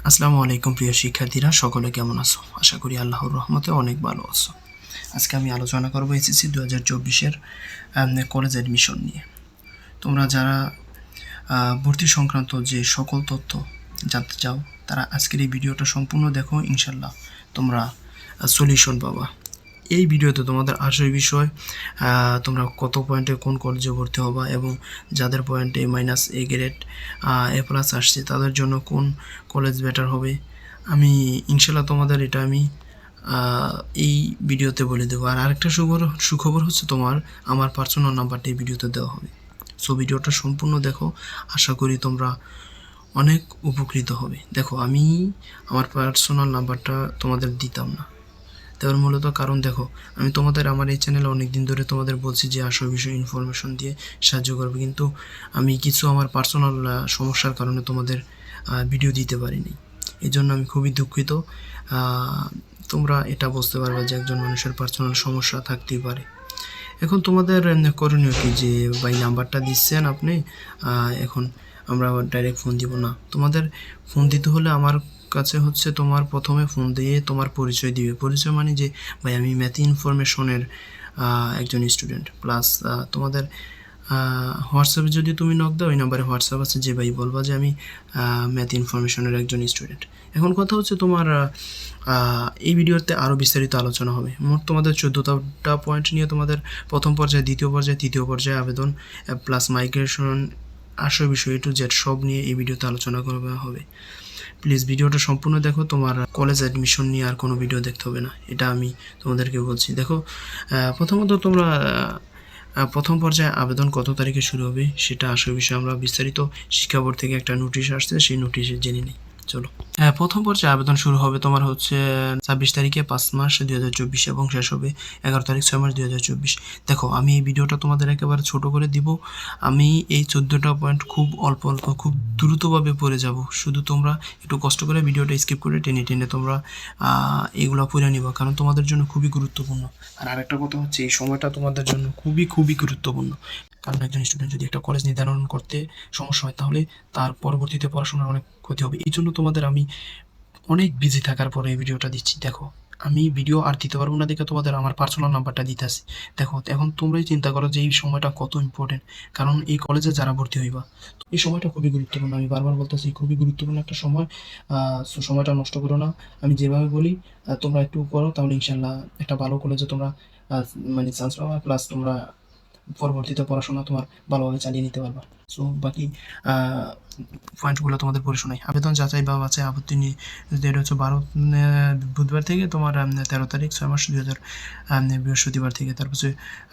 আসসালামু আলাইকুম প্রিয় শিক্ষার্থীরা, সকলে কেমন আছো? আশা করি আল্লাহর রহমতে অনেক ভালো আছো। আজকে আমি আলোচনা করব এসএসসি 2024-এর কলেজ অ্যাডমিশন নিয়ে। তোমরা যারা ভর্তি সংক্রান্ত যে সকল তথ্য জানতে চাও তারা আজকের এই ভিডিওটা সম্পূর্ণ দেখো, ইনশাল্লাহ তোমরা সলিউশন পাবা। এই ভিডিওতে তোমাদের আসল বিষয় তোমরা কত পয়েন্টে কোন কলেজে ভর্তি হবা এবং যাদের পয়েন্টে -A গ্রেড A+ আসছে তাদের জন্য কোন কলেজ বেটার হবে, আমি ইনশাল্লাহ তোমাদের এটা আমি এই ভিডিওতে বলে দেবো। আর আরেকটা সুখবর হচ্ছে আমার পার্সোনাল নাম্বারটা এই ভিডিওতে দেওয়া হবে। সো ভিডিওটা সম্পূর্ণ দেখো, আশা করি তোমরা অনেক উপকৃত হবে। দেখো, আমি আমার পার্সোনাল নাম্বারটা তোমাদের দিতাম না, দেওয়ার মূলত কারণ দেখো, আমি আমার এই চ্যানেলে অনেক দিন ধরে তোমাদের বলছি যে আসল বিষয় ইনফরমেশন দিয়ে সাহায্য করবে, কিন্তু আমি কিছু আমার পার্সোনাল সমস্যার কারণে তোমাদের ভিডিও দিতে পারিনি। এই জন্য আমি খুবই দুঃখিত। তোমরা এটা বুঝতে পারবে যে একজন মানুষের পার্সোনাল সমস্যা থাকতেই পারে। এখন তোমাদের করণীয় কি, যে ভাই নাম্বারটা দিচ্ছেন আপনি, এখন আমরা ডাইরেক্ট ফোন দিব না। তোমাদের ফোন দিতে হলে আমার কাছে হচ্ছে তোমার প্রথমে ফোন দিয়ে তোমার পরিচয় দিবে। পরিচয় মানে যে ভাই আমি ম্যাথ ইনফরমেশনের একজন স্টুডেন্ট, প্লাস তোমাদের হোয়াটসঅ্যাপে যদি তুমি নক দাও, ওই নাম্বারে হোয়াটসঅ্যাপ আছে, যে ভাই বলবা যে আমি ম্যাথ ইনফরমেশনের একজন স্টুডেন্ট। এখন কথা হচ্ছে তোমার এই ভিডিওতে আরও বিস্তারিত আলোচনা হবে। মোট তোমাদের 14টা পয়েন্ট নিয়ে তোমাদের প্রথম পর্যায়ে, দ্বিতীয় পর্যায়ে, তৃতীয় পর্যায়ে আবেদন প্লাস মাইগ্রেশন, আসল বিষয় A to Z সব নিয়ে এই ভিডিওতে আলোচনা করা হবে। প্লিজ ভিডিওটা সম্পূর্ণ দেখো, তোমার কলেজ অ্যাডমিশন নিয়ে আর কোনো ভিডিও দেখতে হবে না, এটা আমি তোমাদেরকে বলছি। দেখো, প্রথমত তোমরা প্রথম পর্যায়ে আবেদন কত তারিখে শুরু হবে সেটা আসল বিষয়ে আমরা বিস্তারিত শিক্ষা বোর্ড থেকে একটা নোটিশ আসছে, সেই নোটিশে জেনে নিই। চলো, প্রথম পর্যায়ে আবেদন শুরু হবে তোমার হচ্ছে 26 তারিখে 5 মাস 2024 এবং শেষ হবে 11 তারিখ 6 মাস 2024। দেখো, আমি এই ভিডিওটা তোমাদের একেবারে ছোট করে দিব। আমি এই 14টা পয়েন্ট খুব অল্প খুব দ্রুতভাবে পড়ে যাব। শুধু তোমরা একটু কষ্ট করে ভিডিওটা স্কিপ করে টেনে টেনে তোমরা এগুলো পড়ে নিবা, কারণ তোমাদের জন্য খুবই গুরুত্বপূর্ণ। আর আরেকটা কথা হচ্ছে, এই সময়টা তোমাদের জন্য খুবই খুবই গুরুত্বপূর্ণ, কারণ একজন স্টুডেন্ট যদি একটা কলেজ নির্ধারণ করতে সমস্যা হয় তাহলে তার পরবর্তীতে পড়াশোনার অনেক ক্ষতি হবে। এই জন্য তোমাদের আমি অনেক বিজি থাকার পরে এই ভিডিওটা দিচ্ছি। দেখো, আমি ভিডিও আর দিতে পারবো না দেখে তোমাদের আমার পার্সোনাল নাম্বারটা দিতেছি। দেখো, এখন তোমরাই চিন্তা করো যে এই সময়টা কত ইম্পর্টেন্ট, কারণ এই কলেজে যারা ভর্তি হইবা, এই সময়টা খুবই গুরুত্বপূর্ণ। আমি বারবার বলতেছি, খুবই গুরুত্বপূর্ণ একটা সময়। সময়টা নষ্ট করো না। আমি যেভাবে বলি তোমরা একটু করো, তাহলে ইনশাল্লাহ একটা ভালো কলেজে তোমরা মানে চান্স পাবা, প্লাস তোমরা পরবর্তীতে পড়াশোনা তোমার ভালোভাবে চালিয়ে নিতে পারবা। সো বাকি পয়েন্টগুলো তোমাদের পড়ে শোনাই। আবেদন যাচাই বা বাছাই আপত্তি নিয়ে এটা হচ্ছে বুধবার থেকে তোমার 13 তারিখ 6 মাস 2000 বৃহস্পতিবার থেকে। তারপর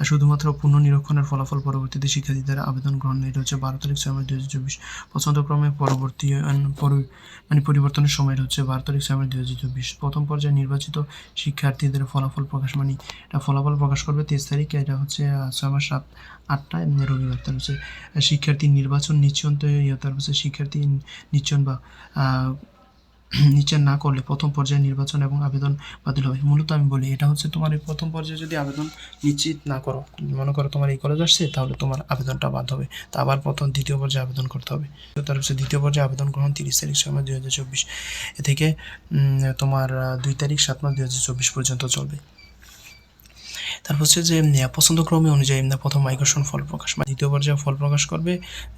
শুধুমাত্র পুনর্নিরীক্ষণের ফলাফল পরবর্তীতে শিক্ষার্থীদের আবেদন গ্রহণ, এটা হচ্ছে 12 তারিখ 6 মাস 2024। পছন্দক্রমে পরিবর্তনের সময় এটা হচ্ছে 12 তারিখ 6 মাস 2024। প্রথম পর্যায়ে নির্বাচিত শিক্ষার্থীদের ফলাফল প্রকাশ, মানে এটা ফলাফল প্রকাশ করবে 23 তারিখে, এটা হচ্ছে 6 মাস 8টা রবিবার। তার হচ্ছে শিক্ষার্থী নির্বাচন তারপর শিক্ষার্থী নিশ্চয়ন বা নিশ্চয় না করলে প্রথম পর্যায়ে নির্বাচন এবং আবেদন বাতিল হবে। মূলত আমি বলি, এটা হচ্ছে তোমার এই প্রথম পর্যায়ে যদি আবেদন নিশ্চিত না করো, মনে করো তোমার এই কলেজ আসছে, তাহলে তোমার আবেদনটা বাদ হবে, তা আবার দ্বিতীয় পর্যায়ে আবেদন করতে হবে। তার হচ্ছে দ্বিতীয় পর্যায়ে আবেদন গ্রহণ 30 তারিখ 6 মাস 2024 এ থেকে তোমার 2 তারিখ 7 মাস 2024 পর্যন্ত চলবে। তারপর হচ্ছে যে পছন্দক্রমে অনুযায়ী প্রথম মাইগ্রেশন ফল প্রকাশ, মানে দ্বিতীয় পর্যায়ে ফল প্রকাশ করবে।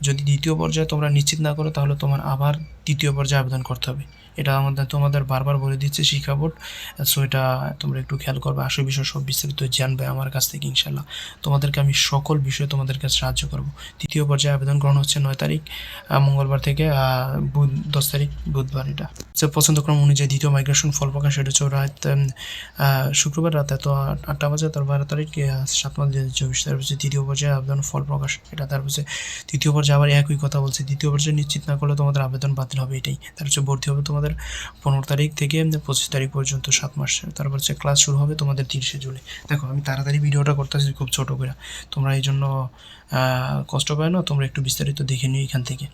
যদি দ্বিতীয় পর্যায়ে তোমরা নিশ্চিত না করো, তাহলে তোমার আবার তৃতীয় পর্যায়ে আবেদন করতে হবে। এটা তোমাদের বারবার বলে দিচ্ছে শিক্ষা বোর্ড। সো এটা তোমরা একটু খেয়াল করবে। আসল বিষয় সব বিস্তারিত জানবে আমার কাছ থেকে, ইনশাল্লাহ তোমাদেরকে আমি সকল বিষয়ে তোমাদের কাছে সাহায্য করব। তৃতীয় পর্যায়ে আবেদন গ্রহণ হচ্ছে 9 তারিখ মঙ্গলবার থেকে 10 তারিখ বুধবার। এটা হচ্ছে পছন্দক্রম অনুযায়ী দ্বিতীয় মাইগ্রেশন ফল প্রকাশ, এটা হচ্ছে রাত শুক্রবার রাত 8টা বাজে, তার 12 তারিখ 7 মাস 2024। তারপর হচ্ছে তৃতীয় পর্যায়ে আবেদন ফল প্রকাশ, এটা তারপর হচ্ছে তৃতীয় পর্যায়ে আবার একই কথা বলছে, দ্বিতীয় পর্যায়ে নিশ্চিত না করলে তোমাদের আবেদন বাতিল হবে। এটাই তার হচ্ছে ভর্তি হবে তোমাদের 15 তারিখ থেকে 25 তারিখ পর্যন্ত 7 মাস। তারপর হচ্ছে ক্লাস শুরু হবে তোমাদের 30 জুলাই। দেখো, আমি তাড়াতাড়ি ভিডিওটা করতেছি খুব ছোটো করে, তোমরা এই জন্য কষ্ট পায় না, তোমরা একটু বিস্তারিত দেখে নিও এখান থেকে।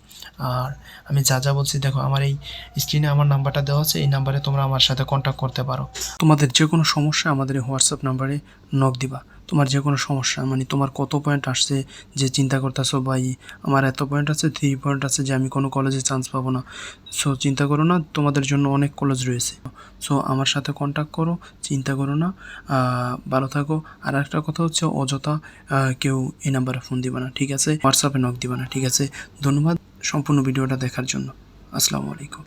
আর আমি যা বলছি, দেখো আমার এই স্ক্রিনে আমার নাম্বারটা দেওয়া আছে, এই নাম্বারে তোমরা আমার সাথে কন্ট্যাক্ট করতে পারো। তোমাদের যে কোনো সমস্যা আমাদের এই হোয়াটসঅ্যাপ নাম্বারে নক নক দিবা। তোমার যে কোনো সমস্যা মানে তোমার কত পয়েন্ট আসছে যে চিন্তা করতেছো ভাই আমার এত পয়েন্ট আছে, 3 পয়েন্ট আছে যে আমি কোনো কলেজে চান্স পাবো না। সো চিন্তা করো না, তোমাদের জন্য অনেক কলেজ রয়েছে। সো আমার সাথে কন্ট্যাক্ট করো, চিন্তা করো না, ভালো থাকো। আর একটা কথা হচ্ছে অযথা কেউ এই নাম্বারে ফোন দিবা না, ঠিক আছে? হোয়াটসঅ্যাপে নক দিবা না, ঠিক আছে? ধন্যবাদ সম্পূর্ণ ভিডিওটা দেখার জন্য। আসসালামু আলাইকুম।